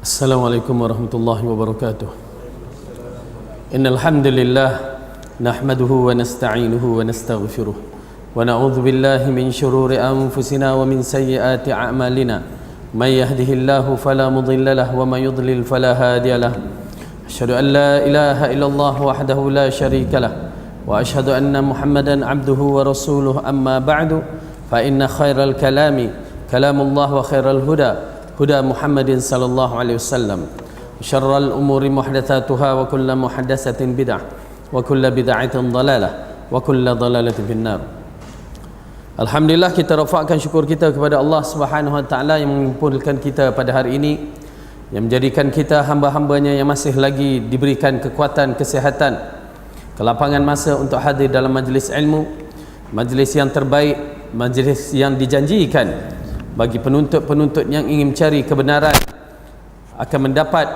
Assalamualaikum warahmatullahi wabarakatuh. Innal hamdalillah nahmaduhu wa nasta'inuhu wa nastaghfiruh wa na'udzu billahi min shururi anfusina wa min sayyiati a'malina. May yahdihillahu fala mudilla lahu wa may yudlil fala hadiya lahu. Asyhadu an la ilaha illallah wahdahu la syarika lahu wa asyhadu anna Muhammadan 'abduhu wa rasuluhu, amma ba'du fa inna khairal kalami kalamullah wa khairal huda huda Muhammadin sallallahu alaihi wasallam. Syarrul umuri muhdatsatuha wa kullu muhdatsatin bid'ah wa kullu bid'atin dhalalah wa kullu dhalalatin finnar. Alhamdulillah, kita rafa'kan syukur kita kepada Allah Subhanahu wa taala yang mengumpulkan kita pada hari ini, yang menjadikan kita hamba-hambanya yang masih lagi diberikan kekuatan, kesihatan, kelapangan masa untuk hadir dalam majlis ilmu, majlis yang terbaik, majlis yang dijanjikan bagi penuntut-penuntut yang ingin mencari kebenaran akan mendapat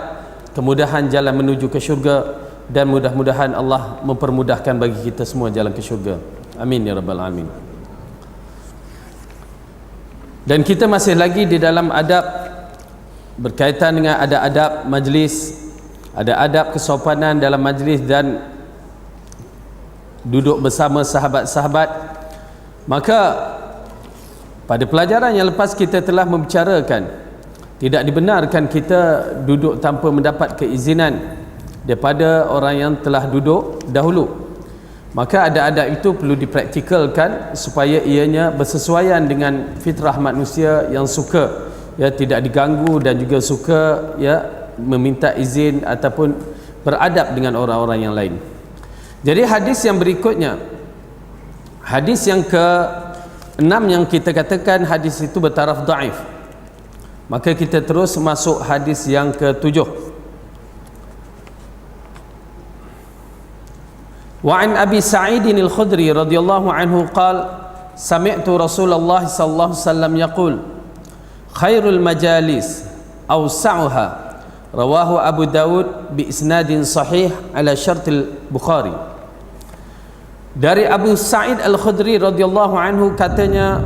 kemudahan jalan menuju ke syurga, dan mudah-mudahan Allah mempermudahkan bagi kita semua jalan ke syurga. Amin ya rabbal alamin. Dan kita masih lagi di dalam adab berkaitan dengan adab majlis, ada adab kesopanan dalam majlis dan duduk bersama sahabat-sahabat. Maka pada pelajaran yang lepas kita telah membicarakan tidak dibenarkan kita duduk tanpa mendapat keizinan daripada orang yang telah duduk dahulu. Maka adab-adab itu perlu dipraktikalkan supaya ianya bersesuaian dengan fitrah manusia yang suka tidak diganggu dan juga suka meminta izin ataupun beradab dengan orang-orang yang lain. Jadi hadis yang berikutnya, hadis yang ke-6 yang kita katakan hadis itu bertaraf dhaif. Maka kita terus masuk hadis yang ke-7. Wa an Abi Sa'id al-Khudri radhiyallahu anhu qala sami'tu Rasulullah sallallahu alaihi wasallam yaqul khairul majalis awsa'uha, rawahu Abu Dawud bi isnadin sahih ala syart al-Bukhari. Dari Abu Sa'id al-Khudri radhiyallahu anhu katanya,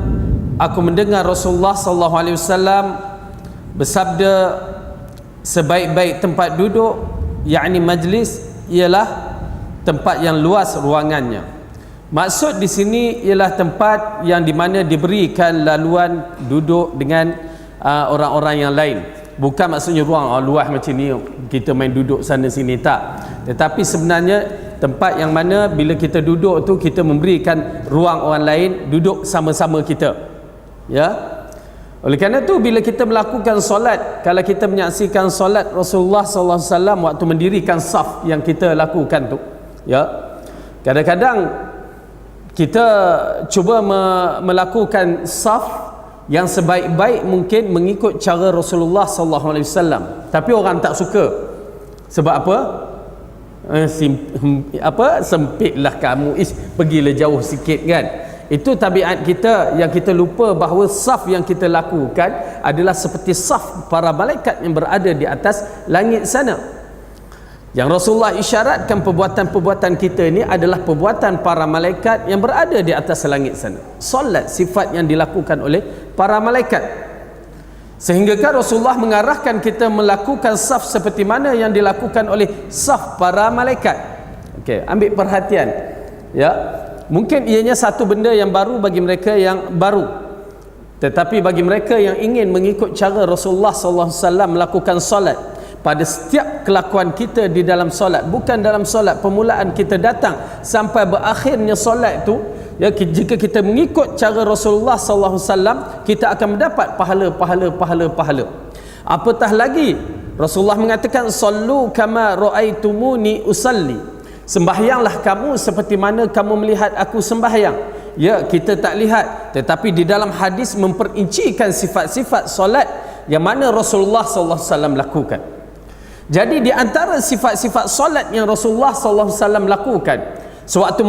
aku mendengar Rasulullah sallallahu alaihi wasallam bersabda, sebaik-baik tempat duduk yakni majlis ialah tempat yang luas ruangannya. Maksud di sini ialah tempat yang di mana diberikan laluan duduk dengan orang-orang yang lain. Bukan maksudnya ruang luas macam ni kita main duduk sana sini, tak. Tetapi sebenarnya tempat yang mana bila kita duduk tu kita memberikan ruang orang lain duduk sama-sama kita. Oleh kerana tu bila kita melakukan solat, kalau kita menyaksikan solat Rasulullah sallallahu alaihi wasallam waktu mendirikan saf yang kita lakukan tu, kadang-kadang kita cuba melakukan saf yang sebaik-baik mungkin mengikut cara Rasulullah sallallahu alaihi wasallam. Tapi orang tak suka. Sebab apa? Sempitlah kamu, pergilah jauh sikit kan. Itu tabiat kita yang kita lupa bahawa saf yang kita lakukan adalah seperti saf para malaikat yang berada di atas langit sana. Yang Rasulullah isyaratkan perbuatan-perbuatan kita ini adalah perbuatan para malaikat yang berada di atas langit sana. Solat sifat yang dilakukan oleh para malaikat. Sehingga kan Rasulullah mengarahkan kita melakukan saf seperti mana yang dilakukan oleh saf para malaikat. Okey, ambil perhatian. Mungkin ianya satu benda yang baru bagi mereka yang baru. Tetapi bagi mereka yang ingin mengikut cara Rasulullah sallallahu alaihi wasallam melakukan solat, pada setiap kelakuan kita di dalam solat, bukan dalam solat permulaan kita datang sampai berakhirnya solat tu, jika kita mengikut cara Rasulullah sallallahu alaihi wasallam, kita akan mendapat pahala. Apatah lagi Rasulullah mengatakan sallu kama raaitumuni usalli, sembahyanglah kamu seperti mana kamu melihat aku sembahyang. Kita tak lihat, tetapi di dalam hadis memperincikan sifat-sifat solat yang mana Rasulullah sallallahu alaihi wasallam lakukan. Jadi di antara sifat-sifat solat yang Rasulullah sallallahu alaihi wasallam lakukan sewaktu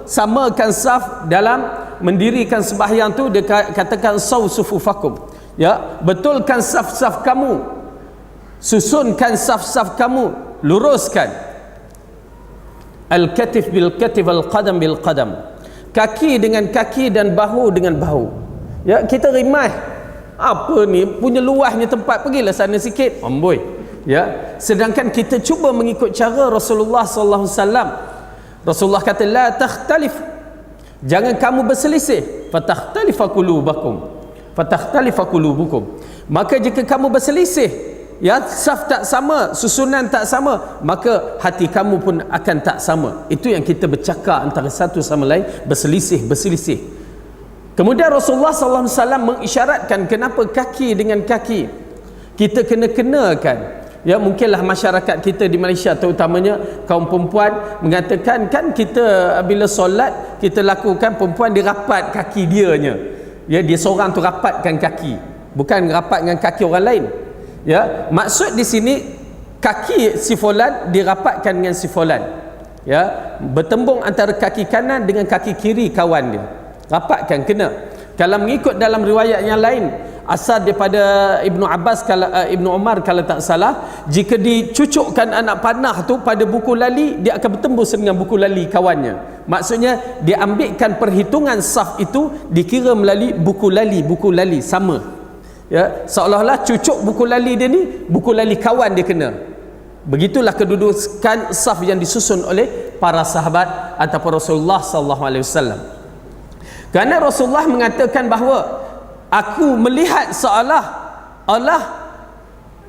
samakan saf dalam mendirikan sembahyang tu, dia katakan saw sufufakum, betulkan saf-saf kamu, susunkan saf-saf kamu, luruskan. Al-katif bil katif, al-qadam bil qadam, kaki dengan kaki dan bahu dengan bahu. Kita rimah apa ni punya luahnya tempat, pergilah sana sikit, amboi. ya, sedangkan kita cuba mengikut cara Rasulullah sallallahu alaihi wasallam. Rasulullah kata la takhtalif, jangan kamu berselisih, fatakhtalifa qulubukum, maka jika kamu berselisih, ya, saf tak sama, susunan tak sama, maka hati kamu pun akan tak sama. Itu yang kita bercakap antara satu sama lain, berselisih. Kemudian Rasulullah sallallahu alaihi wasallam mengisyaratkan kenapa kaki dengan kaki kita kena-kenakan. Ya, mungkinlah masyarakat kita di Malaysia terutamanya kaum perempuan mengatakan, kan kita bila solat kita lakukan perempuan dia rapat kaki dianya. Ya, dia seorang tu rapatkan kaki, bukan rapat dengan kaki orang lain. Ya, maksud di sini kaki si fulan dirapatkan dengan si fulan. Ya, bertembung antara kaki kanan dengan kaki kiri kawan dia. Rapatkan kena. Kalau mengikut dalam riwayat yang lain, asal daripada Ibnu Abbas, kalau Ibnu Umar kalau tak salah, jika dicucukkan anak panah tu pada buku lali, dia akan bertembus dengan buku lali kawannya. Maksudnya dia ambilkan perhitungan saf itu dikira melalui buku lali sama. Ya, seolah-olah cucuk buku lali dia ni, buku lali kawan dia kena. Begitulah kedudukan saf yang disusun oleh para sahabat ataupun Rasulullah sallallahu alaihi wasallam. Kerana Rasulullah mengatakan bahawa aku melihat seolah Allah,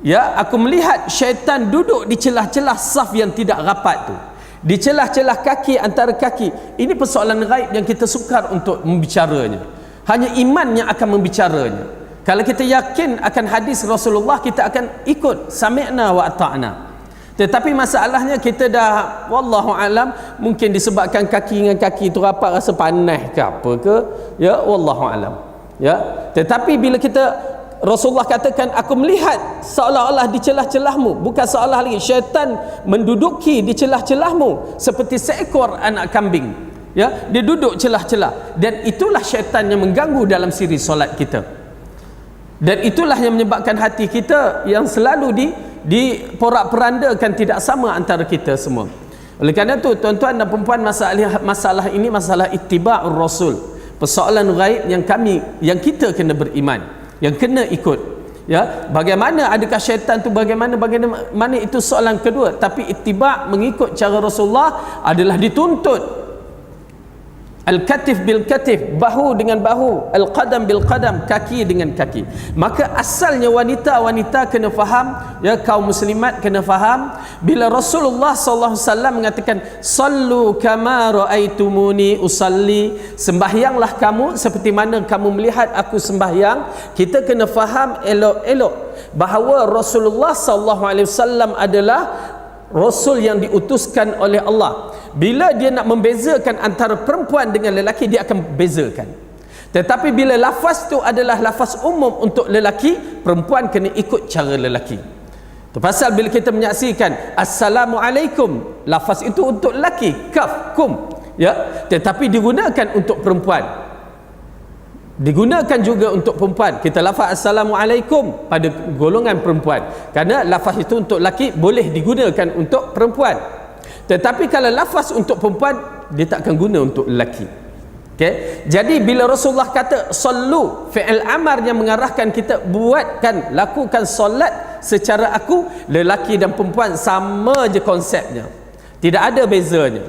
ya, aku melihat syaitan duduk di celah-celah saf yang tidak rapat tu, di celah-celah kaki antara kaki. Ini persoalan gaib yang kita sukar untuk membicaranya. Hanya iman yang akan membicaranya. Kalau kita yakin akan hadis Rasulullah, kita akan ikut sami'na wa ata'na. Tetapi masalahnya kita dah, wallahu alam, mungkin disebabkan kaki dengan kaki itu rapat, rasa panas ke apa ke, ya, wallahu alam. Ya, tetapi bila kita, Rasulullah katakan aku melihat seolah-olah di celah-celahmu, bukan seolah lagi, syaitan menduduki di celah-celahmu seperti seekor anak kambing. Ya, dia duduk celah-celah, dan itulah syaitan yang mengganggu dalam siri solat kita. Dan itulah yang menyebabkan hati kita yang selalu diporak-perandakan tidak sama antara kita semua. Oleh kerana itu, tuan-tuan dan perempuan, masalah ini masalah ittiba'ur rasul, persoalan gaib yang kita kena beriman, yang kena ikut. Ya, bagaimana adakah syaitan tu, bagaimana itu soalan kedua. Tapi ittiba', mengikut cara Rasulullah, adalah dituntut. Al-katif bil katif, bahu dengan bahu, al-qadam bil qadam, kaki dengan kaki. Maka asalnya wanita kena faham, ya, kaum muslimat kena faham, bila Rasulullah sallallahu alaihi wasallam mengatakan sallu kama raaitumuni usalli, sembahyanglah kamu seperti mana kamu melihat aku sembahyang. Kita kena faham elok-elok bahawa Rasulullah sallallahu alaihi wasallam adalah Rasul yang diutuskan oleh Allah. Bila dia nak membezakan antara perempuan dengan lelaki, dia akan bezakan. Tetapi bila lafaz tu adalah lafaz umum untuk lelaki, perempuan kena ikut cara lelaki. Itu pasal bila kita menyaksikan Assalamualaikum, lafaz itu untuk lelaki, kaf, kum, ya, tetapi digunakan untuk perempuan. Digunakan juga untuk perempuan. Kita lafaz Assalamualaikum pada golongan perempuan, kerana lafaz itu untuk lelaki boleh digunakan untuk perempuan. Tetapi kalau lafaz untuk perempuan, dia tak akan guna untuk lelaki. Okay? Jadi bila Rasulullah kata sallu, fi'il amar yang mengarahkan kita lakukan solat secara aku, lelaki dan perempuan sama je konsepnya, tidak ada bezanya.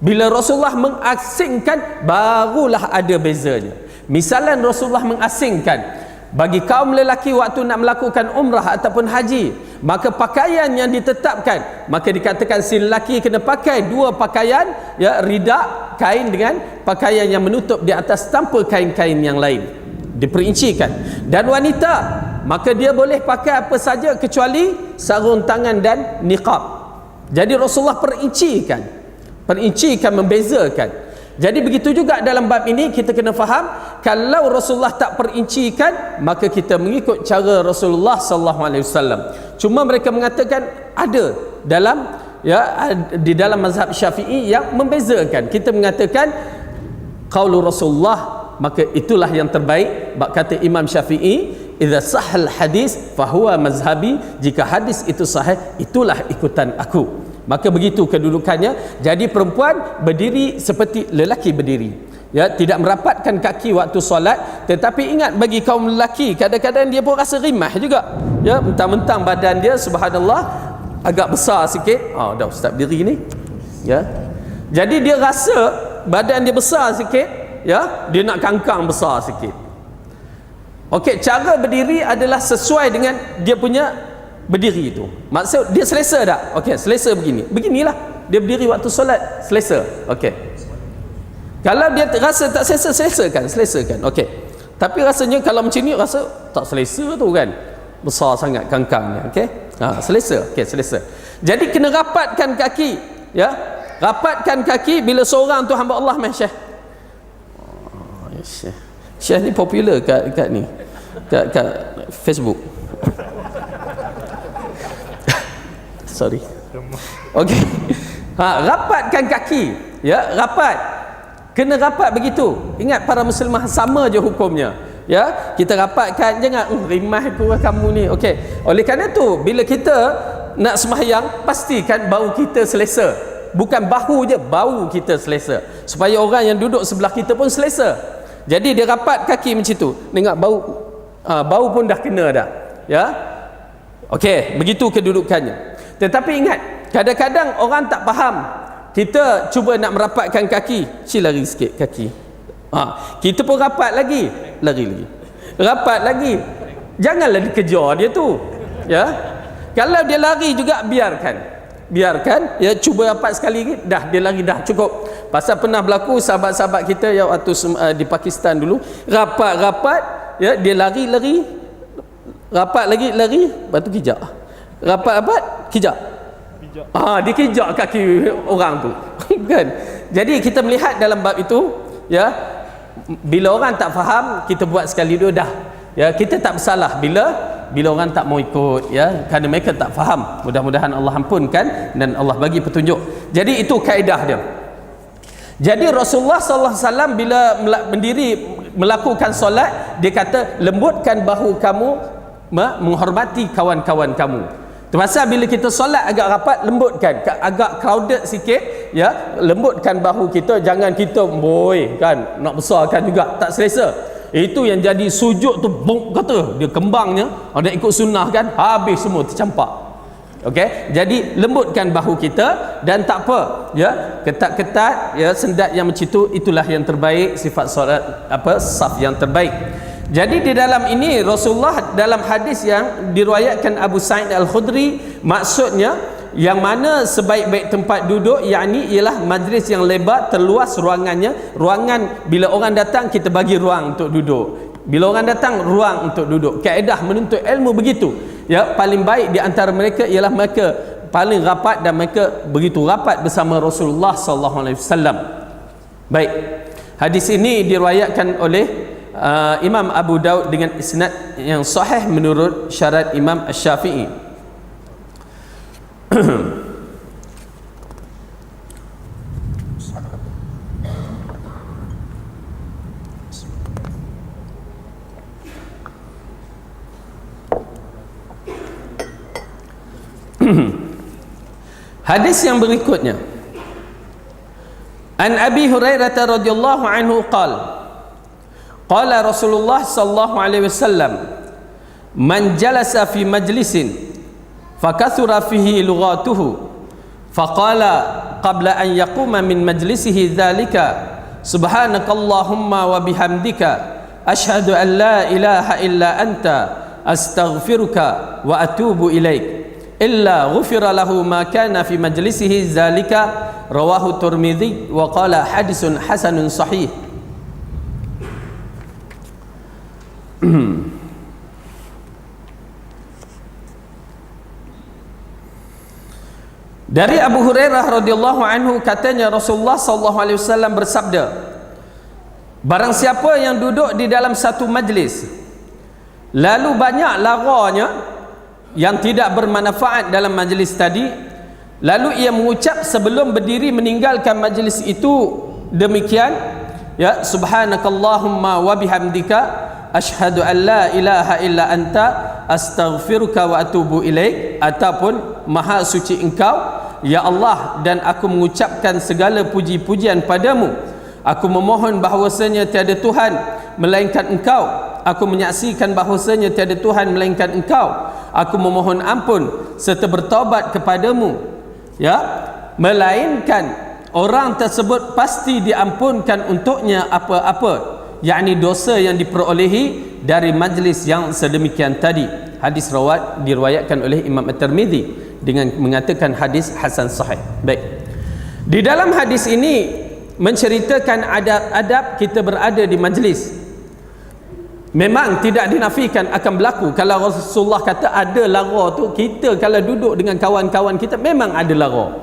Bila Rasulullah mengasingkan, barulah ada bezanya. Misalnya Rasulullah mengasingkan bagi kaum lelaki waktu nak melakukan umrah ataupun haji, maka pakaian yang ditetapkan, maka dikatakan si lelaki kena pakai dua pakaian, ya, rida, kain dengan pakaian yang menutup di atas tanpa kain-kain yang lain, diperincikan. Dan wanita, maka dia boleh pakai apa saja kecuali sarung tangan dan niqab. Jadi Rasulullah perincikan, membezakan. Jadi begitu juga dalam bab ini kita kena faham, kalau Rasulullah tak perincikan, maka kita mengikut cara Rasulullah sallallahu alaihi wasallam. Cuma mereka mengatakan ada dalam, ya, di dalam mazhab Syafi'i yang membezakan. Kita mengatakan qaulu Rasulullah, maka itulah yang terbaik. Bab kata Imam Syafi'i, idza sahal hadis fahuwa mazhabi, jika hadis itu sahih, itulah ikutan aku. Maka begitu kedudukannya. Jadi perempuan berdiri seperti lelaki berdiri. ya, tidak merapatkan kaki waktu solat. Tetapi ingat, bagi kaum lelaki kadang-kadang dia pun rasa rimah juga, ya, mentang-mentang badan dia subhanallah agak besar sikit. Dah ustaz berdiri ni, ya, jadi dia rasa badan dia besar sikit, ya, dia nak kangkang besar sikit. Okey, cara berdiri adalah sesuai dengan dia punya berdiri itu. Maksud dia selesa tak? Okey, selesa beginilah dia berdiri waktu solat, selesa. Okey, kalau dia rasa tak selesa, selesakan. Okey, tapi rasanya kalau macam ni rasa tak selesa tu kan, besar sangat kangkangnya. Okey, selesa. Okey, selesa. Jadi kena rapatkan kaki, ya, rapatkan kaki. Bila seorang tu hamba Allah meh Syekh, Syekh ni popular kat ni, kat Facebook. Sorry. Okey, rapatkan kaki, ya, rapat, kena rapat begitu. Ingat, para muslimah sama je hukumnya, ya, kita rapatkan, jangan rimah kamu ni. Okey, oleh kerana tu bila kita nak sembahyang, pastikan bau kita selesa. Bukan bahu je, bau kita selesa, supaya orang yang duduk sebelah kita pun selesa. Jadi dia rapat kaki macam tu, dengar bau, bau pun dah kena dah, ya. Okey, begitu kedudukannya. Tetapi ingat, kadang-kadang orang tak faham. Kita cuba nak merapatkan kaki, lari sikit kaki, kita pun rapat lagi, lari lagi, rapat lagi. Janganlah dikejar dia tu, ya. Kalau dia lari juga, biarkan, ya, cuba rapat sekali lagi, dah dia lari, dah cukup. Pasal pernah berlaku sahabat-sahabat kita yang waktu di Pakistan dulu, rapat, ya, dia lari, rapat lagi, lepas tu kijak, rapat, kijak, dikijak kaki orang tu. Kan? Jadi kita melihat dalam bab itu, ya, bila orang tak faham, kita buat sekali dua dah, ya, kita tak bersalah bila orang tak mau ikut, ya, kerana mereka tak faham. Mudah-mudahan Allah ampunkan dan Allah bagi petunjuk. Jadi itu kaedah dia. Jadi Rasulullah sallallahu alaihi wasallam bila berdiri melakukan solat, dia kata lembutkan bahu kamu, menghormati kawan-kawan kamu. Terpaksa bila kita solat agak rapat, lembutkan, agak crowded sikit, ya, lembutkan bahu kita. Jangan kita kan nak besarkan juga, tak selesa. Itu yang jadi sujud tu, bong kata dia kembangnya, nak ikut sunnah kan, habis semua tercampak. Okey, jadi lembutkan bahu kita, dan tak apa, ya, ketat-ketat, ya, sendat yang macam itu, itulah yang terbaik, sifat solat saf yang terbaik. Jadi di dalam ini Rasulullah dalam hadis yang diriwayatkan Abu Sa'id Al-Khudri, maksudnya yang mana sebaik-baik tempat duduk, yakni ialah majlis yang lebar, terluas ruangannya. Ruangan, bila orang datang kita bagi ruang untuk duduk, bila orang datang ruang untuk duduk. Kaedah menuntut ilmu begitu, ya. Paling baik di antara mereka ialah mereka paling rapat, dan mereka begitu rapat bersama Rasulullah sallallahu alaihi wasallam. Baik, hadis ini diriwayatkan oleh Imam Abu Daud dengan isnad yang sahih menurut syarat Imam Asy-Syafi'i. Hadis yang berikutnya, An Abi Hurairah radhiyallahu anhu qala Rasulullah sallallahu alaihi wasallam, man jalasa fi majlisin fakathura fihi lughatuhu faqala qabla an yaquma min majlisihi dhalika subhanakallahumma wa bihamdika ashhadu an la ilaha illa anta astaghfiruka wa atubu ilaik illa ghufira lahu ma kana fi majlisihi dhalika, rawahu Tirmidzi wa qala hadisun hasanun sahih. Dari Abu Hurairah radhiyallahu anhu, katanya Rasulullah sallallahu alaihi wasallam bersabda, barang siapa yang duduk di dalam satu majlis lalu banyak laranya yang tidak bermanfaat dalam majlis tadi, lalu ia mengucap sebelum berdiri meninggalkan majlis itu demikian, ya, subhanakallahumma wa bihamdika asyhadu an la ilaha illa anta astaghfiruka wa atubu ilaik, ataupun maha suci engkau ya Allah, dan aku mengucapkan segala puji-pujian padamu, Aku memohon bahawasanya tiada Tuhan melainkan Engkau. Aku menyaksikan bahawasanya tiada Tuhan melainkan Engkau. Aku memohon ampun serta bertaubat kepadamu, ya, melainkan orang tersebut pasti diampunkan untuknya apa-apa, yakni dosa yang diperolehi dari majlis yang sedemikian tadi. Hadis diriwayatkan oleh Imam At-Tirmidzi dengan mengatakan hadis hasan sahih. Baik, di dalam hadis ini menceritakan adab-adab kita berada di majlis. Memang tidak dinafikan akan berlaku. Kalau Rasulullah kata ada lara tu, kita kalau duduk dengan kawan-kawan kita memang ada lara.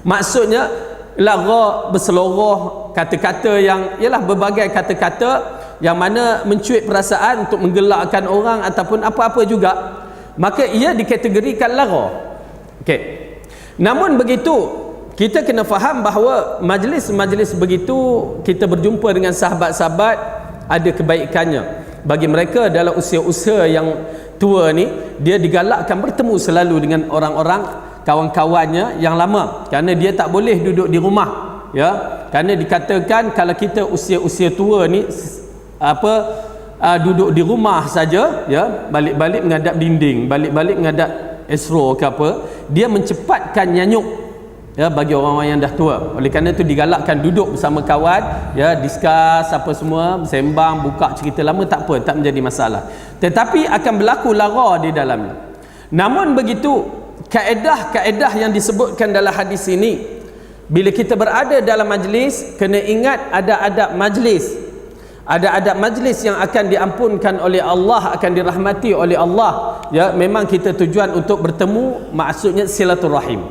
Maksudnya lara berseloroh kata-kata yang ialah berbagai kata-kata yang mana mencuit perasaan untuk menggelakkan orang ataupun apa-apa juga, maka ia dikategorikan lara. Okey. Namun begitu, kita kena faham bahawa majlis-majlis begitu kita berjumpa dengan sahabat-sahabat ada kebaikannya. Bagi mereka dalam usia-usia yang tua ni, dia digalakkan bertemu selalu dengan orang-orang kawan-kawannya yang lama, kerana dia tak boleh duduk di rumah, ya, kerana dikatakan kalau kita usia-usia tua ni duduk di rumah saja, ya, balik-balik menghadap dinding, balik-balik menghadap esro ke apa, dia mencepatkan nyanyuk, ya, bagi orang-orang yang dah tua. Oleh kerana itu digalakkan duduk bersama kawan, ya, discuss apa semua, sembang, buka cerita lama, tak apa, tak menjadi masalah. Tetapi akan berlaku lara di dalamnya. Namun begitu, kaedah-kaedah yang disebutkan dalam hadis ini, bila kita berada dalam majlis, kena ingat ada adab majlis. Ada adab majlis yang akan diampunkan oleh Allah, akan dirahmati oleh Allah, ya. Memang kita tujuan untuk bertemu, maksudnya silaturahim,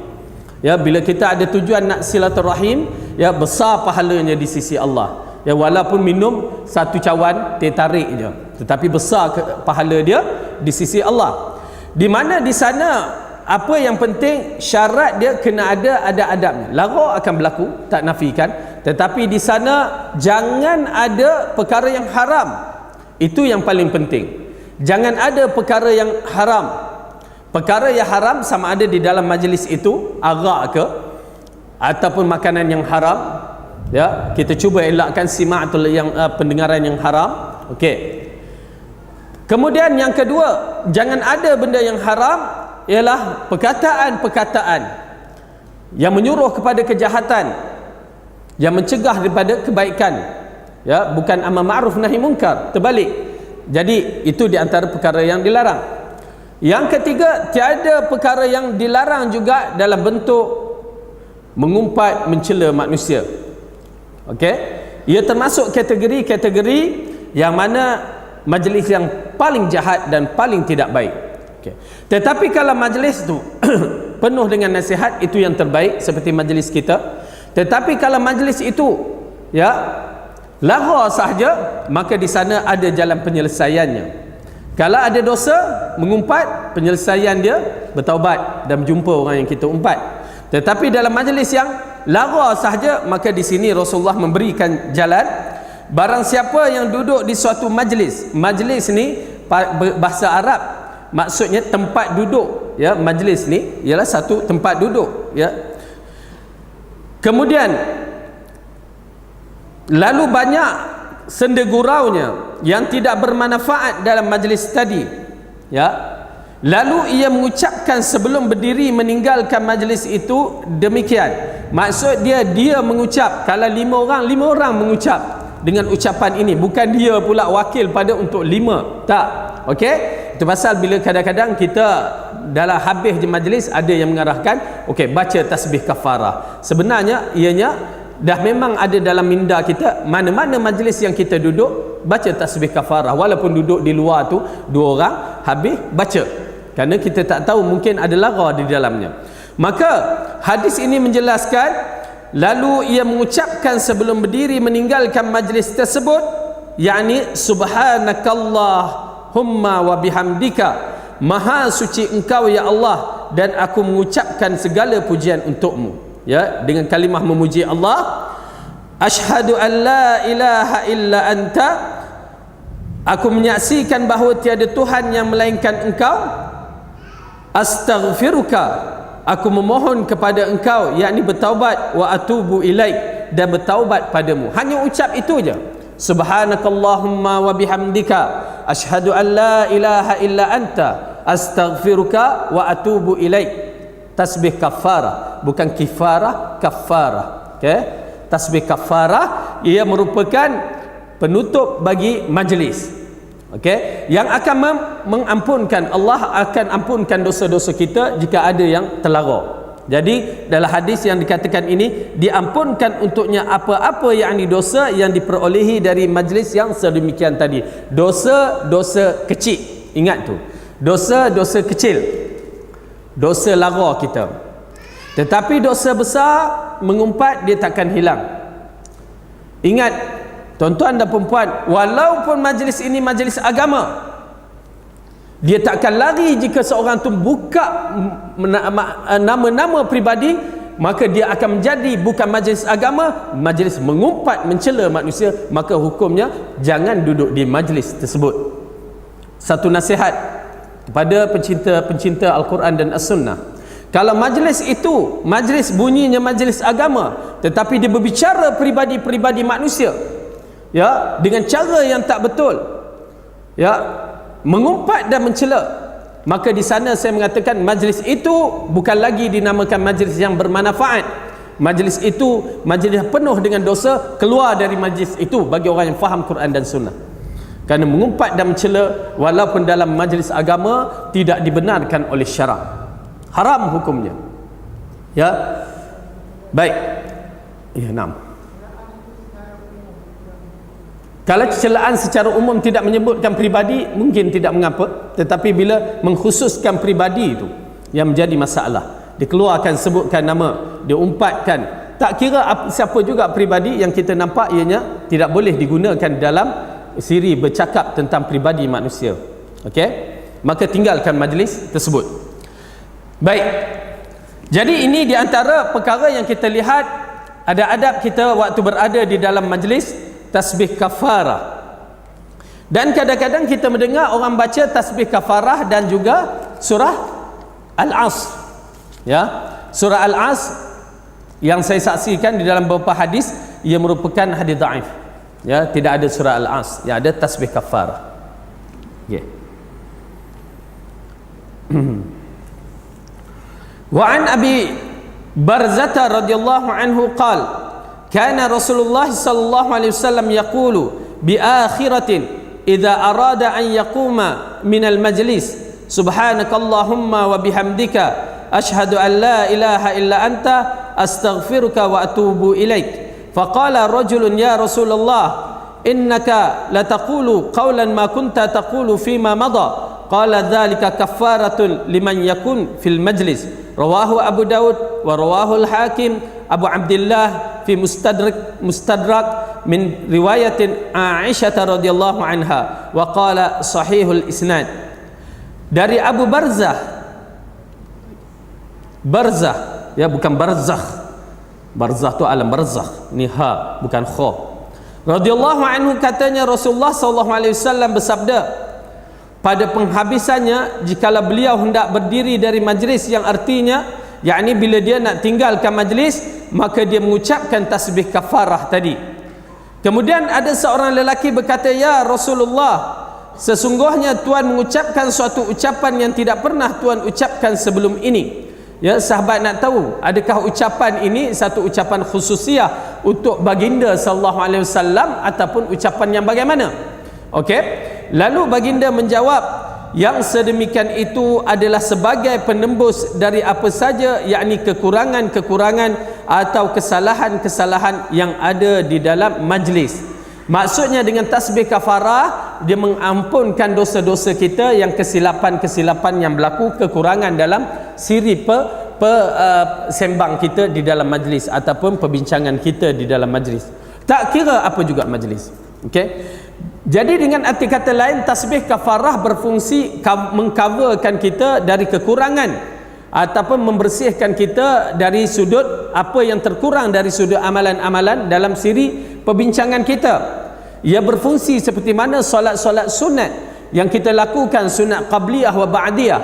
ya. Bila kita ada tujuan nak silaturahim, ya, besar pahalanya di sisi Allah, ya. Walaupun minum satu cawan teh tarik je, tetapi besar pahala dia di sisi Allah. Di mana di sana apa yang penting, syarat dia kena ada adabnya. Lara akan berlaku, tak nafikan, tetapi di sana jangan ada perkara yang haram. Itu yang paling penting. Jangan ada perkara yang haram. Perkara yang haram sama ada di dalam majlis itu arak ke ataupun makanan yang haram, ya, kita cuba elakkan sima'atul yang pendengaran yang haram. Okey. Kemudian yang kedua, jangan ada benda yang haram, ialah perkataan-perkataan yang menyuruh kepada kejahatan, yang mencegah daripada kebaikan, ya, bukan amar ma'ruf nahi munkar, terbalik. Jadi itu di antara perkara yang dilarang. Yang ketiga, tiada perkara yang dilarang juga dalam bentuk mengumpat, mencela manusia. Okey, ia termasuk kategori-kategori yang mana majlis yang paling jahat dan paling tidak baik. Okay. Tetapi kalau majlis tu penuh dengan nasihat, itu yang terbaik, seperti majlis kita. Tetapi kalau majlis itu, ya, lara sahaja, maka di sana ada jalan penyelesaiannya. Kalau ada dosa, mengumpat, penyelesaian dia bertaubat dan berjumpa orang yang kita umpat. Tetapi dalam majlis yang lara sahaja, maka di sini Rasulullah memberikan jalan. Barang siapa yang duduk di suatu majlis, majlis ni bahasa Arab maksudnya tempat duduk, ya. Majlis ni ialah satu tempat duduk, ya. Kemudian lalu banyak sendeguraunya yang tidak bermanfaat dalam majlis tadi, ya. Lalu ia mengucapkan sebelum berdiri meninggalkan majlis itu demikian. Maksud dia mengucap, kalau 5 orang mengucap dengan ucapan ini, bukan dia pula wakil pada untuk 5, tak. Okey, itu pasal bila kadang-kadang kita dalam habis je majlis ada yang mengarahkan, okey, baca tasbih kafarah. Sebenarnya ianya dah memang ada dalam minda kita, mana-mana majlis yang kita duduk, baca tasbih kafarah. Walaupun duduk di luar tu 2 orang, habis baca, kerana kita tak tahu, mungkin ada lara di dalamnya. Maka hadis ini menjelaskan, lalu ia mengucapkan sebelum berdiri meninggalkan majlis tersebut, yakni subhanakallahumma wa bihamdika, maha suci engkau ya Allah, dan aku mengucapkan segala pujian untukmu, ya, dengan kalimah memuji Allah. Asyhadu an la ilaha illa anta, aku menyaksikan bahawa tiada Tuhan yang melainkan engkau. Astaghfiruka, aku memohon kepada engkau, yakni bertaubat, wa atubu ilaik, dan bertaubat padamu. Hanya ucap itu je. Subhanakallahumma wa bihamdika asyhadu an la ilaha illa anta astaghfiruka wa atubu ilaik. Tasbih kafarah, bukan kifarah, kafarah. Okey, tasbih kafarah ia merupakan penutup bagi majlis. Okey, yang akan mengampunkan, Allah akan ampunkan dosa-dosa kita jika ada yang terlara. Jadi dalam hadis yang dikatakan ini, diampunkan untuknya apa-apa yang dosa yang diperolehi dari majlis yang sedemikian tadi. Dosa-dosa kecil, ingat tu, dosa-dosa kecil, dosa lara kita. Tetapi dosa besar mengumpat, dia takkan hilang. Ingat tuan-tuan dan perempuan, walaupun majlis ini majlis agama, dia takkan lari jika seorang tu buka nama-nama peribadi, maka dia akan menjadi bukan majlis agama, majlis mengumpat, mencela manusia. Maka hukumnya jangan duduk di majlis tersebut. Satu nasihat kepada pencinta Al-Quran dan As-Sunnah, kalau majlis itu majlis bunyinya majlis agama, tetapi dia berbicara peribadi-peribadi manusia, ya, dengan cara yang tak betul, ya, mengumpat dan mencela, maka di sana saya mengatakan majlis itu bukan lagi dinamakan majlis yang bermanfaat. Majlis itu majlis penuh dengan dosa. Keluar dari majlis itu bagi orang yang faham Quran dan Sunnah. Kerana mengumpat dan mencela walaupun dalam majlis agama tidak dibenarkan oleh syarak, haram hukumnya. Ya, baik. Ya, enam. Kalau celaan secara umum tidak menyebutkan pribadi, mungkin tidak mengapa. Tetapi bila mengkhususkan pribadi itu yang menjadi masalah, dikeluarkan, sebutkan nama, diumpatkan, tak kira siapa juga pribadi yang kita nampak, ianya tidak boleh digunakan dalam siri bercakap tentang pribadi manusia. Okey, maka tinggalkan majlis tersebut. Baik, jadi ini di antara perkara yang kita lihat, ada adab kita waktu berada di dalam majlis tasbih kafarah. Dan kadang-kadang kita mendengar orang baca tasbih kafarah dan juga surah Al-As. Ya, surah Al-As yang saya saksikan di dalam beberapa hadis, ia merupakan hadis dhaif. Ya, tidak ada surah Al-As, ya, ada tasbih kafarah. Ya. Wa an Abi Barzah radhiyallahu anhu qala kana Rasulullah sallallahu alaihi wasallam yaqulu bi akhiratin idza arada an yaquma min al majlis subhanakallahumma wa bihamdika ashhadu an la ilaha illa anta astaghfiruka wa atubu ilaik. Faqala rajulun ya Rasulullah innaka la taqulu qawlan ma kunta taqulu fima madha. Qala dhalika kaffaratun liman yakun fil majlis. Rawahu Abu Daud wa rawahu al-Hakim Abu Abdullah fi mustadrak min riwayatin Aisyah radhiyallahu anha wa qala sahihul isnad. Dari Abu Barzah, ya, bukan barzakh. Barzakh tu alam barzakh, ni ha, bukan kha. Radhiyallahu anhu katanya Rasulullah sallallahu alaihi wasallam bersabda, pada penghabisannya jikalau beliau hendak berdiri dari majlis, yang artinya yakni bila dia nak tinggalkan majlis, maka dia mengucapkan tasbih kafarah tadi. Kemudian ada seorang lelaki berkata, ya Rasulullah, sesungguhnya Tuhan mengucapkan suatu ucapan yang tidak pernah Tuhan ucapkan sebelum ini. Ya, sahabat nak tahu, adakah ucapan ini satu ucapan khususiah untuk baginda sallallahu alaihi wasallam ataupun ucapan yang bagaimana? Okey, lalu baginda menjawab, yang sedemikian itu adalah sebagai penembus dari apa saja, yakni kekurangan-kekurangan atau kesalahan-kesalahan yang ada di dalam majlis. Maksudnya dengan tasbih kafarah, dia mengampunkan dosa-dosa kita, yang kesilapan-kesilapan yang berlaku, kekurangan dalam siri sembang kita di dalam majlis ataupun perbincangan kita di dalam majlis. Tak kira apa juga majlis. Okey. Jadi dengan arti kata lain, tasbih kafarah berfungsi mengcoverkan kita dari kekurangan ataupun membersihkan kita dari sudut apa yang terkurang dari sudut amalan-amalan dalam siri perbincangan kita. Ia berfungsi seperti mana solat-solat sunat yang kita lakukan, sunat qabliyah wa ba'diyah.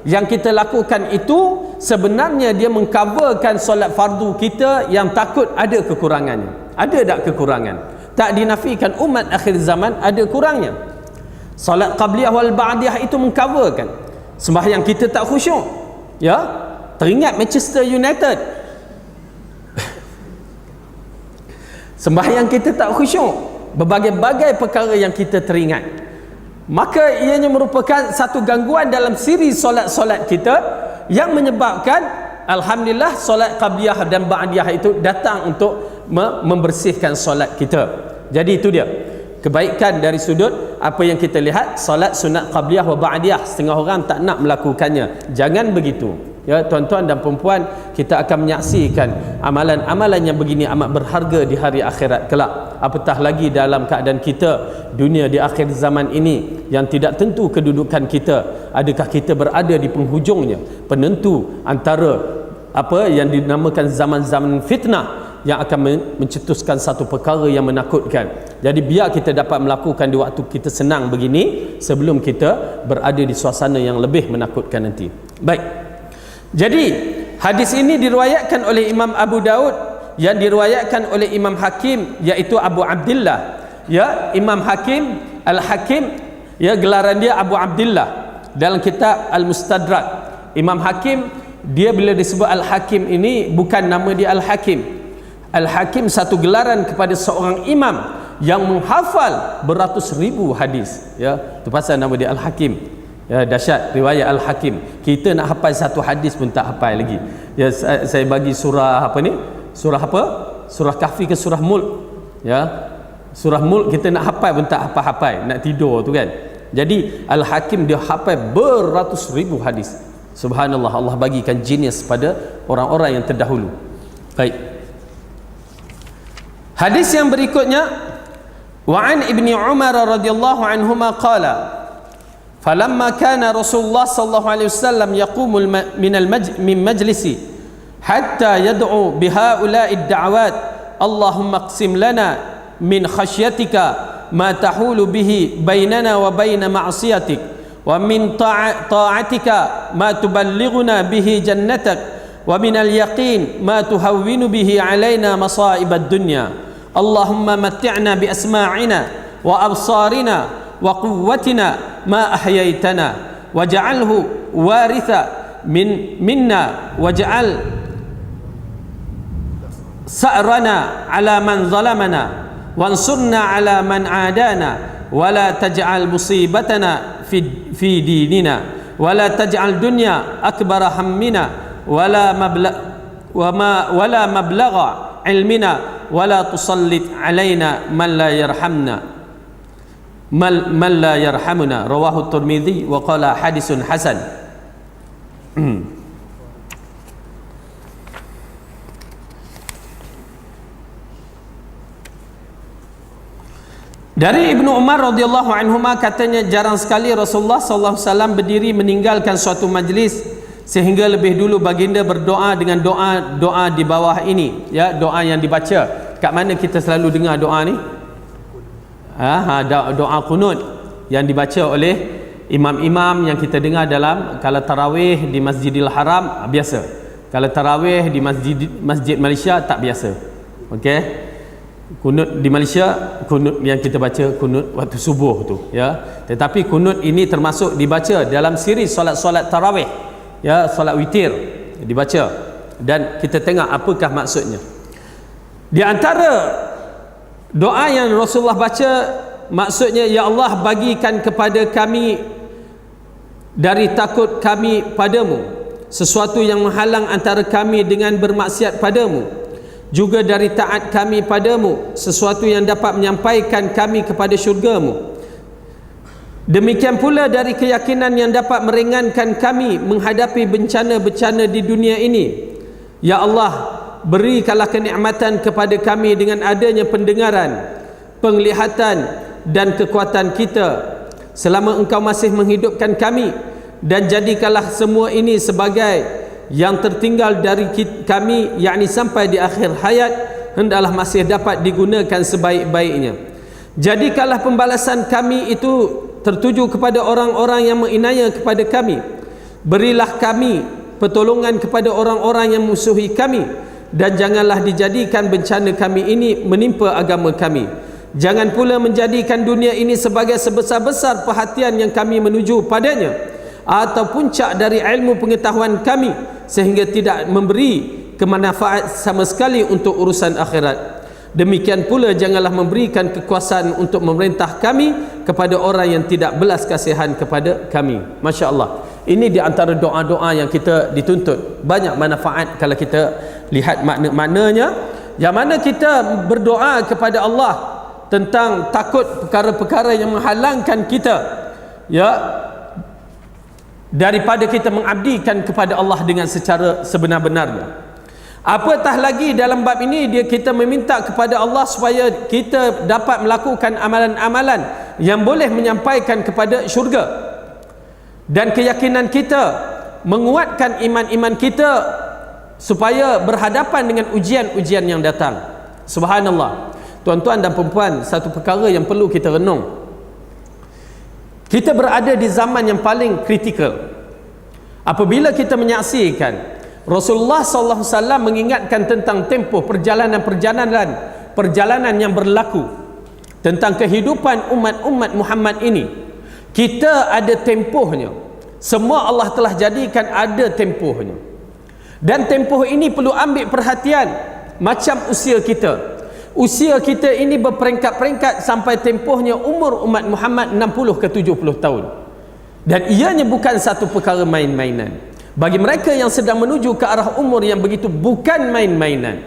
yang kita lakukan itu sebenarnya dia mengcoverkan solat fardu kita yang takut ada kekurangannya. Ada tak kekurangan? Tak dinafikan umat akhir zaman ada kurangnya. Solat qabliyah wal ba'diyah itu mengcoverkan. Sembahyang kita tak khusyuk, ya, teringat Manchester United. Sembahyang kita tak khusyuk, berbagai-bagai perkara yang kita teringat, maka ianya merupakan satu gangguan dalam siri solat-solat kita yang menyebabkan alhamdulillah solat qabliyah dan ba'diyah itu datang untuk membersihkan solat kita. Jadi itu dia kebaikan dari sudut apa yang kita lihat solat sunat qabliyah wa ba'diyah. Setengah orang tak nak melakukannya. Jangan begitu, ya tuan-tuan dan perempuan. Kita akan menyaksikan amalan-amalan yang begini amat berharga di hari akhirat kelak, apatah lagi dalam keadaan kita dunia di akhir zaman ini yang tidak tentu kedudukan kita. Adakah kita berada di penghujungnya, penentu antara apa yang dinamakan zaman-zaman fitnah yang akan mencetuskan satu perkara yang menakutkan. Jadi biar kita dapat melakukan di waktu kita senang begini sebelum kita berada di suasana yang lebih menakutkan nanti. Baik, jadi hadis ini diriwayatkan oleh Imam Abu Daud, yang diriwayatkan oleh Imam Hakim, iaitu Abu Abdillah, ya, Imam Hakim Al-Hakim, ya, gelaran dia Abu Abdillah dalam kitab Al-Mustadrak. Imam Hakim, dia bila disebut Al-Hakim ini bukan nama dia Al-Hakim. Al-Hakim satu gelaran kepada seorang imam yang menghafal beratus ribu hadis, ya, itu pasal nama dia Al-Hakim. Ya, dahsyat riwayat Al-Hakim. Kita nak hafal satu hadis pun tak hafal lagi. Ya, saya bagi surah apa ni? Surah apa? Surah Kahfi ke surah Mulk? Ya. Surah Mulk kita nak hafal pun tak hafal-hafal, nak tidur tu kan. Jadi Al-Hakim dia hafal beratus ribu hadis. Subhanallah, Allah bagikan genius pada orang-orang yang terdahulu. Baik. Hadis yang berikutnya, wa an Ibni Umar radhiyallahu anhuma qala falamma kana Rasulullah sallallahu alaihi wasallam yaqumu min majlisi hatta yad'u bihaula'i ad-da'awat Allahumma qsim lana min khashyatika ma tahulu bihi bainana wa baina ma'siyatik wa min ta'atika ma tuballighuna bihi jannatak wa min al-yaqin ma tuhawwinu bihi alaina masa'ib ad-dunya Allahumma matti'na bi asma'ina wa absarina wa quwwatina ma ahyaitana waj'alhu waritha minna waj'al sa'rana ala man zalamana wansurna ala man adana wa la taj'al musibatana fi dinina wa la taj'al dunya akbara hammina wa la mablagha ilmina wala tusallit alaina man la yarhamna man la yarhamuna. Rawahu Tirmidzi wa qala hadisun hasan. Dari Ibnu Umar radhiyallahu anhuma katanya jarang sekali Rasulullah sallallahu alaihi wasallam berdiri meninggalkan suatu majlis sehingga lebih dulu baginda berdoa dengan doa di bawah ini, ya, doa yang dibaca. Kat mana kita selalu dengar doa ni? Doa qunut yang dibaca oleh imam-imam yang kita dengar dalam kalau tarawih di Masjidil Haram biasa. Kalau tarawih di Masjid Malaysia tak biasa. Okey. Kunut di Malaysia, kunut yang kita baca kunut waktu subuh tu, ya. Tetapi kunut ini termasuk dibaca dalam siri solat-solat tarawih, ya, solat witir dibaca, dan kita tengok apakah maksudnya. Di antara doa yang Rasulullah baca maksudnya, ya Allah bagikan kepada kami dari takut kami padamu sesuatu yang menghalang antara kami dengan bermaksiat padamu, juga dari taat kami padamu sesuatu yang dapat menyampaikan kami kepada syurgamu. Demikian pula dari keyakinan yang dapat meringankan kami menghadapi bencana-bencana di dunia ini. Ya Allah, berikanlah kenikmatan kepada kami dengan adanya pendengaran, penglihatan dan kekuatan kita selama Engkau masih menghidupkan kami, dan jadikanlah semua ini sebagai yang tertinggal dari kami, yakni sampai di akhir hayat hendaklah masih dapat digunakan sebaik-baiknya. Jadikanlah pembalasan kami itu tertuju kepada orang-orang yang menginaya kepada kami, Berilah kami pertolongan kepada orang-orang yang musuhi kami, dan janganlah dijadikan bencana kami ini menimpa agama kami. Jangan pula menjadikan dunia ini sebagai sebesar-besar perhatian yang kami menuju padanya, atau puncak dari ilmu pengetahuan kami, sehingga tidak memberi kemanfaat sama sekali untuk urusan akhirat. Demikian pula janganlah memberikan kekuasaan untuk memerintah kami kepada orang yang tidak belas kasihan kepada kami. Masya Allah, ini di antara doa-doa yang kita dituntut. Banyak manfaat kalau kita lihat makna-maknanya, yang mana kita berdoa kepada Allah tentang takut perkara-perkara yang menghalangkan kita, ya, daripada kita mengabdikan kepada Allah dengan secara sebenar-benarnya. Apatah lagi dalam bab ini kita meminta kepada Allah supaya kita dapat melakukan amalan-amalan yang boleh menyampaikan kepada syurga, dan keyakinan kita, menguatkan iman-iman kita supaya berhadapan dengan ujian-ujian yang datang. Subhanallah, tuan-tuan dan perempuan, satu perkara yang perlu kita renung. Kita berada di zaman yang paling kritikal apabila kita menyaksikan Rasulullah sallallahu alaihi wasallam mengingatkan tentang tempoh perjalanan yang berlaku tentang kehidupan umat Muhammad ini. Kita ada tempohnya. Semua Allah telah jadikan ada tempohnya. Dan tempoh ini perlu ambil perhatian macam usia kita. Usia kita ini berperingkat-peringkat sampai tempohnya umur umat Muhammad 60 ke 70 tahun. Dan ianya bukan satu perkara main-mainan. Bagi mereka yang sedang menuju ke arah umur yang begitu, bukan main-mainan.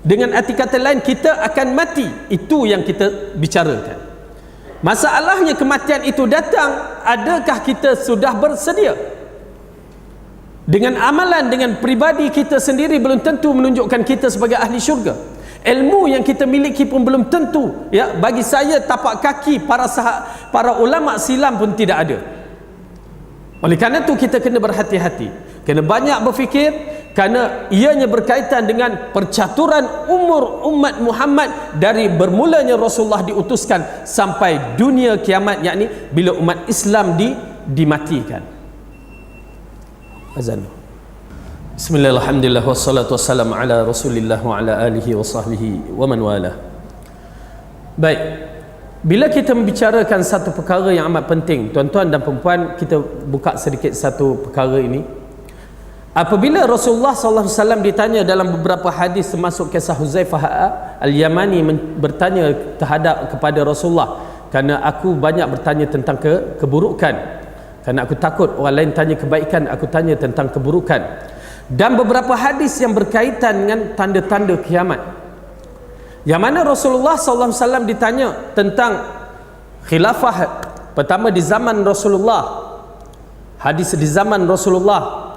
Dengan arti kata lain, kita akan mati. Itu yang kita bicarakan. Masalahnya kematian itu datang, adakah kita sudah bersedia? Dengan amalan, dengan pribadi kita sendiri belum tentu menunjukkan kita sebagai ahli syurga. Ilmu yang kita miliki pun belum tentu, ya, bagi saya tapak kaki para ulama silam pun tidak ada. Oleh kerana itu kita kena berhati-hati, kena banyak berfikir, kerana ianya berkaitan dengan percaturan umur umat Muhammad dari bermulanya Rasulullah diutuskan sampai dunia kiamat, yakni bila umat Islam dimatikan. Azan. Bismillahirrahmanirrahim. Alhamdulillah wassalatu wassalamu ala Rasulillah wa ala alihi wa sahbihi wa man wala. Baik, bila kita membicarakan satu perkara yang amat penting, tuan-tuan dan perempuan, kita buka sedikit satu perkara ini. Apabila Rasulullah sallallahu alaihi wasallam ditanya dalam beberapa hadis, termasuk kisah Huzaifah Al-Yamani bertanya terhadap kepada Rasulullah, kerana aku banyak bertanya tentang keburukan, kerana aku takut orang lain tanya kebaikan, aku tanya tentang keburukan. Dan beberapa hadis yang berkaitan dengan tanda-tanda kiamat, yang mana Rasulullah sallallahu alaihi wasallam ditanya tentang khilafah pertama di zaman Rasulullah, hadis di zaman Rasulullah,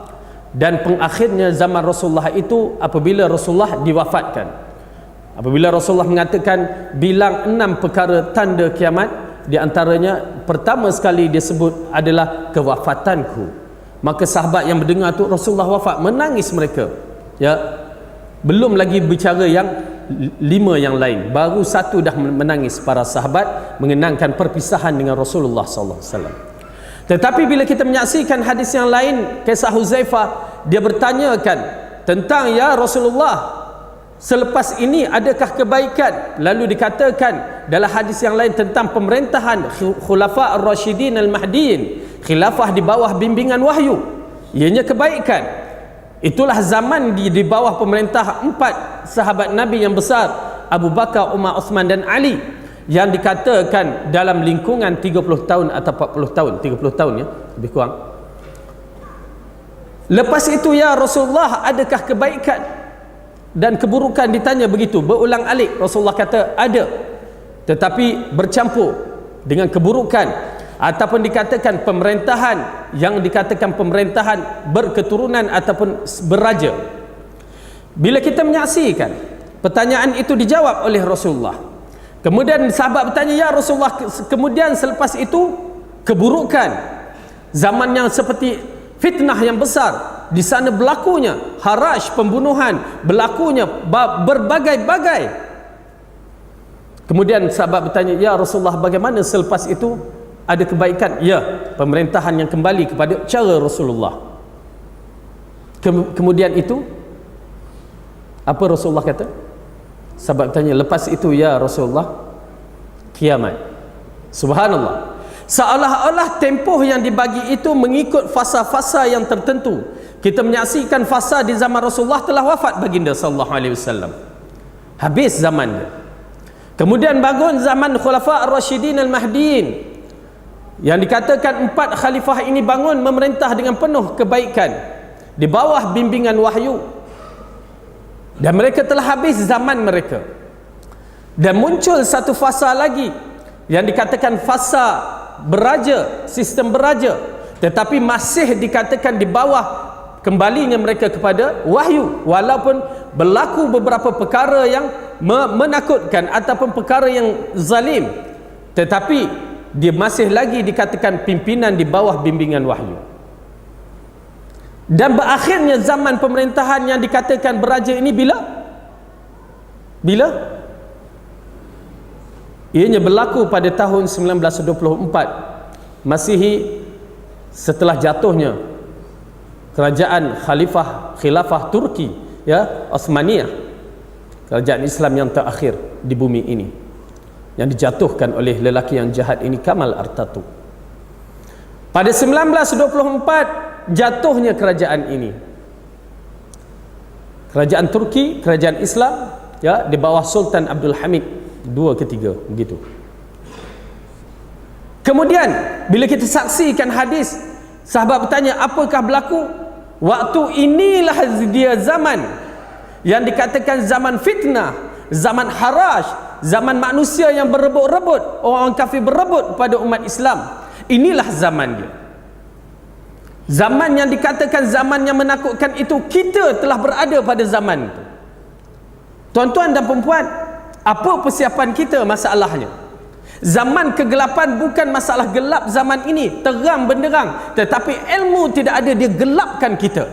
dan pengakhirnya zaman Rasulullah itu apabila Rasulullah diwafatkan. Apabila Rasulullah mengatakan bilang 6 perkara tanda kiamat, di antaranya pertama sekali dia sebut adalah kewafatanku. Maka sahabat yang mendengar tu Rasulullah wafat, menangis mereka, ya. Belum lagi bicara yang 5 yang lain, baru 1 dah menangis para sahabat mengenangkan perpisahan dengan Rasulullah sallallahu alaihi wasallam. Tetapi bila kita menyaksikan hadis yang lain, kisah Huzaifah, dia bertanyakan tentang, ya Rasulullah, selepas ini adakah kebaikan? Lalu dikatakan dalam hadis yang lain tentang pemerintahan Khulafa Ar-Rasyidin Al-Mahdiin, khilafah di bawah bimbingan wahyu, ianya kebaikan. Itulah zaman di bawah pemerintah 4 sahabat Nabi yang besar, Abu Bakar, Umar, Uthman dan Ali, yang dikatakan dalam lingkungan 30 tahun atau 40 tahun, 30 tahun, ya, lebih kurang. Lepas itu, ya Rasulullah, adakah kebaikan dan keburukan? Ditanya begitu berulang-alik. Rasulullah kata ada, tetapi bercampur dengan keburukan, ataupun dikatakan pemerintahan yang dikatakan pemerintahan berketurunan ataupun beraja. Bila kita menyaksikan pertanyaan itu dijawab oleh Rasulullah, kemudian sahabat bertanya, ya Rasulullah, kemudian selepas itu keburukan, zaman yang seperti fitnah yang besar, di sana berlakunya haraj, pembunuhan, berlakunya berbagai-bagai. Kemudian sahabat bertanya, ya Rasulullah, bagaimana selepas itu? Ada kebaikan? Ya, pemerintahan yang kembali kepada cara Rasulullah. Kemudian itu apa Rasulullah kata? Sahabat tanya, lepas itu ya Rasulullah, kiamat. Subhanallah, seolah-olah tempoh yang dibagi itu mengikut fasa-fasa yang tertentu. Kita menyaksikan fasa di zaman Rasulullah telah wafat baginda sallallahu alaihi wasallam, habis zaman dia. Kemudian bangun zaman Khulafa Ar-Rasyidin Al-Mahdiin, yang dikatakan 4 khalifah ini bangun memerintah dengan penuh kebaikan di bawah bimbingan wahyu, dan mereka telah habis zaman mereka. Dan muncul satu fasa lagi yang dikatakan fasa beraja, sistem beraja, tetapi masih dikatakan di bawah kembalinya mereka kepada wahyu, walaupun berlaku beberapa perkara yang menakutkan ataupun perkara yang zalim, tetapi dia masih lagi dikatakan pimpinan di bawah bimbingan wahyu. Dan berakhirnya zaman pemerintahan yang dikatakan beraja ini bila? Ianya berlaku pada tahun 1924 Masihi, setelah jatuhnya kerajaan khilafah Turki, ya, Osmaniyah, kerajaan Islam yang terakhir di bumi ini, yang dijatuhkan oleh lelaki yang jahat ini, Kamal Atatürk. Pada 1924 jatuhnya kerajaan ini, kerajaan Turki, kerajaan Islam, ya, di bawah Sultan Abdul Hamid II ketiga, begitu. Kemudian bila kita saksikan hadis, sahabat bertanya, apakah berlaku? Waktu inilah dia zaman yang dikatakan zaman fitnah, zaman harash, zaman manusia yang berebut-rebut, orang kafir berebut pada umat Islam. Inilah zaman dia. Zaman yang dikatakan zaman yang menakutkan itu, kita telah berada pada zaman itu. Tuan-tuan dan perempuan, apa persiapan kita? Masalahnya zaman kegelapan bukan masalah gelap zaman ini, terang benderang, tetapi ilmu tidak ada, dia gelapkan kita.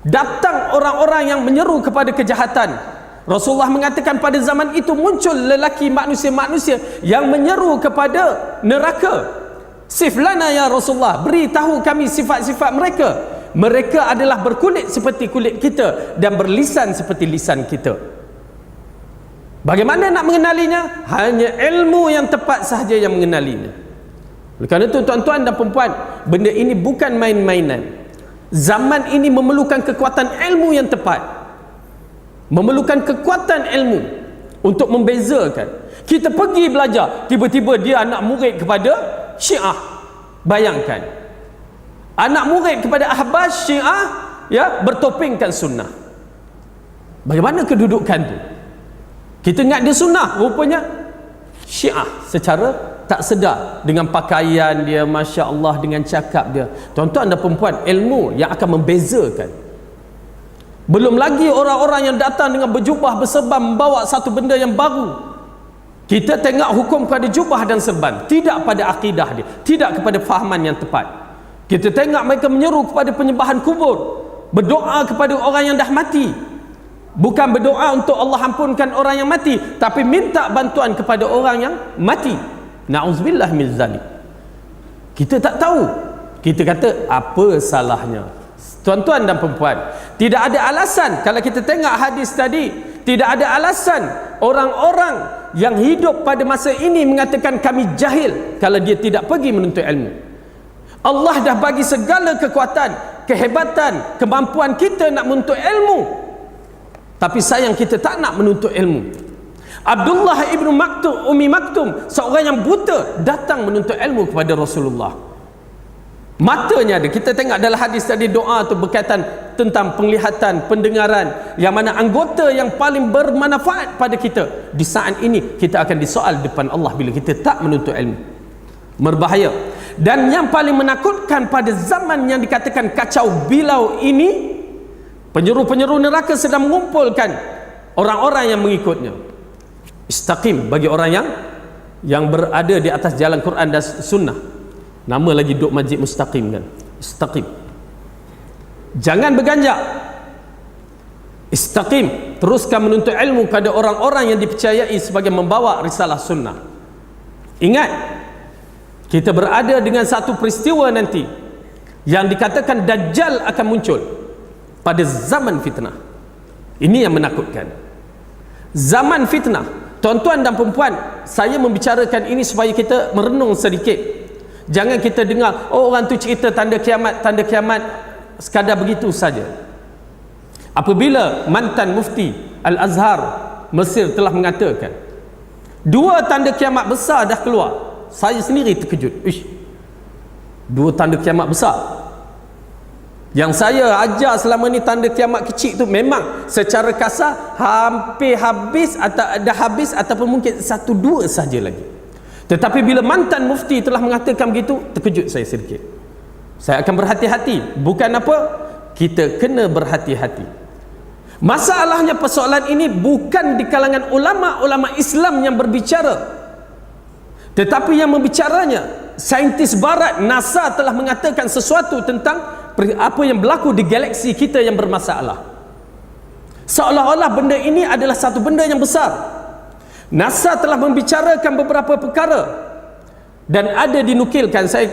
Datang orang-orang yang menyeru kepada kejahatan. Rasulullah mengatakan pada zaman itu muncul lelaki manusia-manusia yang menyeru kepada neraka. Siflana ya Rasulullah, beritahu kami sifat-sifat mereka. Mereka adalah berkulit seperti kulit kita dan berlisan seperti lisan kita. Bagaimana nak mengenalinya? Hanya ilmu yang tepat sahaja yang mengenalinya. Oleh kerana itu tuan-tuan dan perempuan, benda ini bukan main-mainan. Zaman ini memerlukan kekuatan ilmu yang tepat, memerlukan kekuatan ilmu untuk membezakan. Kita pergi belajar, tiba-tiba dia anak murid kepada Syiah. Bayangkan, anak murid kepada Ahbas Syiah, ya, bertopengkan sunnah. Bagaimana kedudukan tu? Kita ingat dia sunnah, rupanya Syiah secara tak sedar, dengan pakaian dia, Masya Allah, dengan cakap dia. Tuan-tuan dan perempuan, ilmu yang akan membezakan. Belum lagi orang-orang yang datang dengan berjubah berserban, membawa satu benda yang baru. Kita tengok hukum pada jubah dan serban, tidak pada akidah dia, tidak kepada fahaman yang tepat. Kita tengok mereka menyeru kepada penyembahan kubur, berdoa kepada orang yang dah mati. Bukan berdoa untuk Allah ampunkan orang yang mati, tapi minta bantuan kepada orang yang mati. Na'udzubillah min zalik. Kita tak tahu. Kita kata, apa salahnya? Tuan-tuan dan perempuan, tidak ada alasan. Kalau kita tengok hadis tadi, tidak ada alasan orang-orang yang hidup pada masa ini mengatakan kami jahil kalau dia tidak pergi menuntut ilmu. Allah dah bagi segala kekuatan, kehebatan, kemampuan kita nak menuntut ilmu, tapi sayang kita tak nak menuntut ilmu. Abdullah ibnu Maktum, Umi Maktum, seorang yang buta, datang menuntut ilmu kepada Rasulullah. Matanya ada. Kita tengok dalam hadis tadi, doa tu berkaitan tentang penglihatan, pendengaran, yang mana anggota yang paling bermanfaat pada kita. Di saat ini kita akan disoal depan Allah bila kita tak menuntut ilmu. Berbahaya. Dan yang paling menakutkan pada zaman yang dikatakan kacau bilau ini, penyeru-penyeru neraka sedang mengumpulkan orang-orang yang mengikutnya. Istaqim bagi orang yang berada di atas jalan Quran dan Sunnah. Nama lagi duk Masjid Mustaqim kan. Istaqim. Jangan berganjak. Istaqim. Teruskan menuntut ilmu pada orang-orang yang dipercayai sebagai membawa risalah sunnah. Ingat, kita berada dengan satu peristiwa nanti yang dikatakan Dajjal akan muncul. pada zaman fitnah. Ini yang menakutkan. Zaman fitnah. Tuan-tuan dan perempuan, saya membicarakan ini supaya kita merenung sedikit. Jangan kita dengar, oh orang tu cerita tanda kiamat sekadar begitu saja. Apabila mantan mufti Al-Azhar Mesir telah mengatakan 2 tanda kiamat besar dah keluar, saya sendiri terkejut. Ish, 2 tanda kiamat besar. Yang saya ajar selama ni tanda kiamat kecil tu memang secara kasar hampir habis atau dah habis ataupun mungkin 1-2 saja lagi. Tetapi bila mantan mufti telah mengatakan begitu, terkejut saya sedikit. Saya akan berhati-hati. Bukan apa? Kita kena berhati-hati. Masalahnya persoalan ini bukan di kalangan ulama-ulama Islam yang berbicara, tetapi yang membicaranya saintis barat. NASA telah mengatakan sesuatu tentang apa yang berlaku di galaksi kita yang bermasalah. Seolah-olah benda ini adalah satu benda yang besar. NASA telah membicarakan beberapa perkara dan ada dinukilkan, saya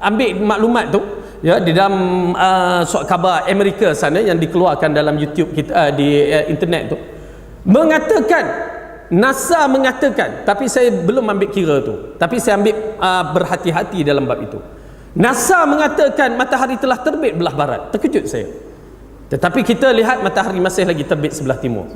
ambil maklumat tu ya di dalam surat khabar Amerika sana yang dikeluarkan dalam YouTube kita, di internet tu, mengatakan, NASA mengatakan, tapi saya belum ambil kira tu, tapi saya ambil berhati-hati dalam bab itu. NASA mengatakan matahari telah terbit belah barat. Terkejut saya. Tetapi kita lihat matahari masih lagi terbit sebelah timur.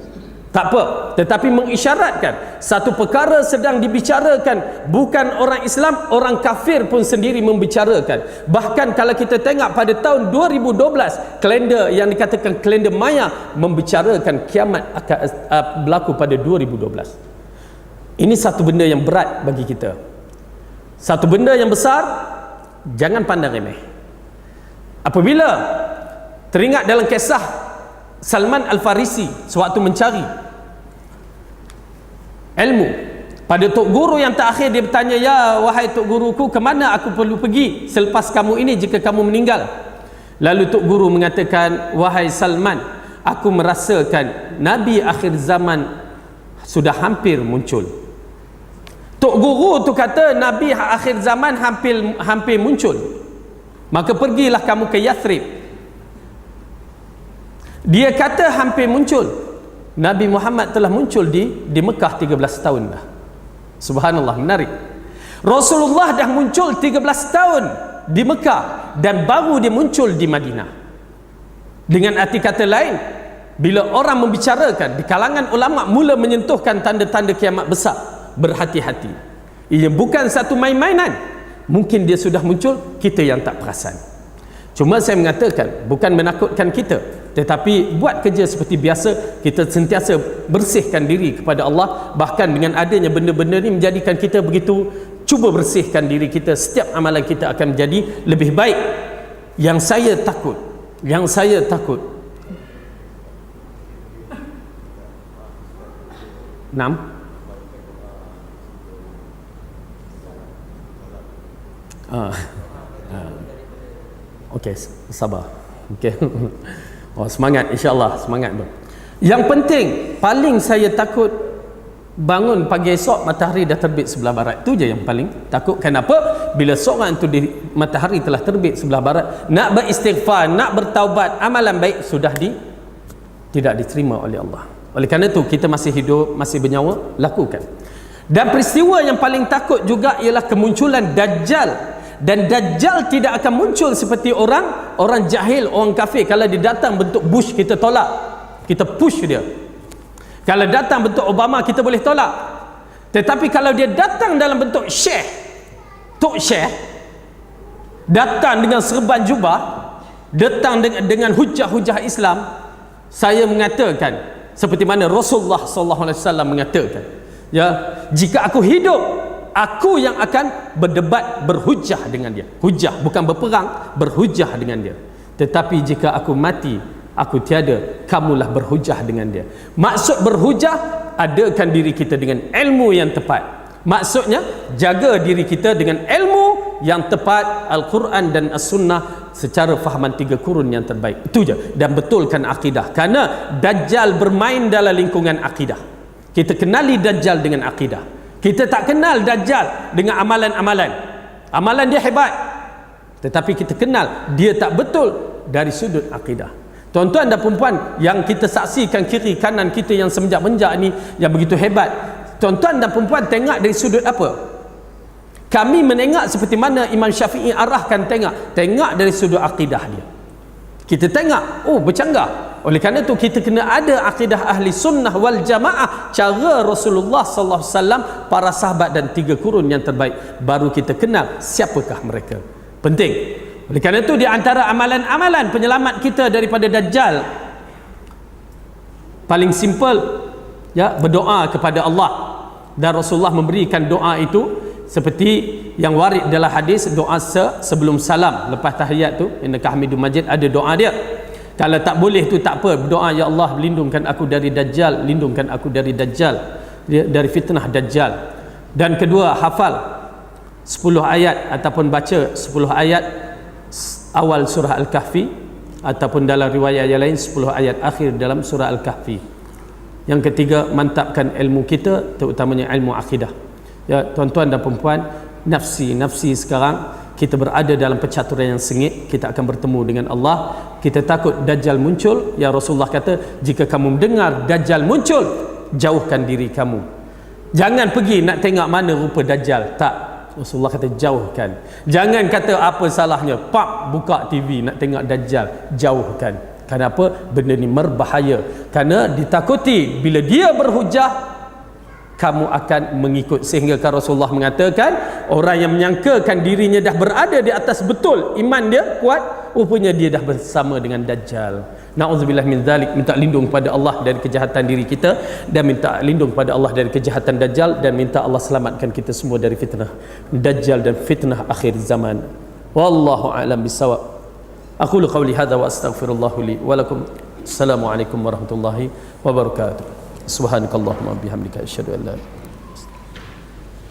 Tak apa, tetapi mengisyaratkan satu perkara sedang dibicarakan. Bukan orang Islam, orang kafir pun sendiri membicarakan. Bahkan kalau kita tengok pada tahun 2012, kalender yang dikatakan kalender Maya membicarakan kiamat akan berlaku pada 2012. Ini satu benda yang berat bagi kita, satu benda yang besar. Jangan pandang remeh. Apabila teringat dalam kisah Salman Al-Farisi sewaktu mencari ilmu, pada Tok Guru yang terakhir dia bertanya, ya wahai Tok Guruku, ke mana aku perlu pergi selepas kamu ini jika kamu meninggal? Lalu Tok Guru mengatakan, wahai Salman, aku merasakan Nabi akhir zaman sudah hampir muncul. Tok Guru tu kata Nabi akhir zaman hampir muncul, maka pergilah kamu ke Yathrib. Dia kata hampir muncul. Nabi Muhammad telah muncul di Mekah 13 tahun dah. Subhanallah, menarik. Rasulullah dah muncul 13 tahun di Mekah dan baru dia muncul di Madinah. Dengan arti kata lain, bila orang membicarakan di kalangan ulama mula menyentuhkan tanda-tanda kiamat besar, berhati-hati. Ia bukan satu main-mainan. Mungkin dia sudah muncul, kita yang tak perasan. Cuma saya mengatakan bukan menakutkan kita, tetapi buat kerja seperti biasa. Kita sentiasa bersihkan diri kepada Allah. Bahkan dengan adanya benda-benda ni menjadikan kita begitu cuba bersihkan diri kita. Setiap amalan kita akan menjadi lebih baik. Yang saya takut 6. Okey, sabar. Okey. Oh, semangat, insya-Allah, semangat tu. Yang penting, paling saya takut bangun pagi esok matahari dah terbit sebelah barat. Tu je yang paling takut. Kenapa? Bila seorang tu matahari telah terbit sebelah barat, nak beristighfar, nak bertaubat, amalan baik sudah tidak diterima oleh Allah. Oleh kerana itu kita masih hidup, masih bernyawa, lakukan. Dan peristiwa yang paling takut juga ialah kemunculan Dajjal. Dan Dajjal tidak akan muncul seperti orang jahil, orang kafir. Kalau dia datang bentuk Bush, kita tolak, kita push dia. Kalau datang bentuk Obama, kita boleh tolak. Tetapi kalau dia datang dalam bentuk Syekh, Tok Syekh, datang dengan serban jubah, datang dengan hujah-hujah Islam, saya mengatakan seperti mana Rasulullah SAW mengatakan, ya, jika aku hidup, aku yang akan berdebat, berhujah dengan dia. Hujah, bukan berperang, berhujah dengan dia. Tetapi jika aku mati, aku tiada, kamulah berhujah dengan dia. Maksud berhujah, adakan diri kita dengan ilmu yang tepat. Maksudnya, jaga diri kita dengan ilmu yang tepat, Al-Quran dan As-Sunnah secara fahaman 3 kurun yang terbaik. Itu je. Dan betulkan akidah. Kerana Dajjal bermain dalam lingkungan akidah. Kita kenali Dajjal dengan akidah. Kita tak kenal Dajjal dengan amalan-amalan. Amalan dia hebat, tetapi kita kenal dia tak betul dari sudut akidah. Tuan-tuan dan perempuan yang kita saksikan kiri kanan kita yang semenjak-menjak ni yang begitu hebat, tuan-tuan dan perempuan tengok dari sudut apa? Kami menengok seperti mana Imam Syafi'i arahkan, tengok dari sudut akidah dia. Kita tengok, oh bercanggah. Oleh kerana itu kita kena ada akidah ahli sunnah wal jamaah, cara Rasulullah sallallahu alaihi wasallam, para sahabat dan 3 kurun yang terbaik, baru kita kenal siapakah mereka. Penting. Oleh kerana itu di antara amalan-amalan penyelamat kita daripada dajjal, paling simple ya, berdoa kepada Allah. Dan Rasulullah memberikan doa itu seperti yang warid dalam hadis, doa sebelum salam lepas tahiyat tu, innaka Hamidum Majid, ada doa dia. Kalau tak boleh tu tak apa, berdoa, ya Allah lindungkan aku dari dajjal, lindungkan aku dari dajjal, dari fitnah dajjal. Dan kedua, hafal 10 ayat ataupun baca 10 ayat awal surah Al-Kahfi, ataupun dalam riwayat yang lain 10 ayat akhir dalam surah Al-Kahfi. Yang ketiga, mantapkan ilmu kita, terutamanya ilmu akidah. Ya tuan-tuan dan perempuan, nafsi sekarang kita berada dalam percaturan yang sengit, kita akan bertemu dengan Allah. Kita takut dajjal muncul, ya Rasulullah kata, jika kamu mendengar dajjal muncul, jauhkan diri kamu, jangan pergi nak tengok mana rupa dajjal. Tak, Rasulullah kata jauhkan. Jangan kata apa salahnya, pak buka TV nak tengok dajjal, jauhkan. Kenapa? Benda ni berbahaya, kerana ditakuti bila dia berhujah kamu akan mengikut. Sehingga kan Rasulullah mengatakan, orang yang menyangkakan dirinya dah berada di atas betul, iman dia kuat, rupanya dia dah bersama dengan dajjal. Na'udzubillah min dzalik. Minta lindung pada Allah dari kejahatan diri kita, dan minta lindung pada Allah dari kejahatan dajjal, dan minta Allah selamatkan kita semua dari fitnah dajjal dan fitnah akhir zaman. Wallahu a'lam bissawab. Aqulu qawli hadza wa astaghfirullahu li wa lakum. Assalamualaikum warahmatullahi wabarakatuh. Subhanakallahumma bihamdika asyhadu an la ilaha illa anta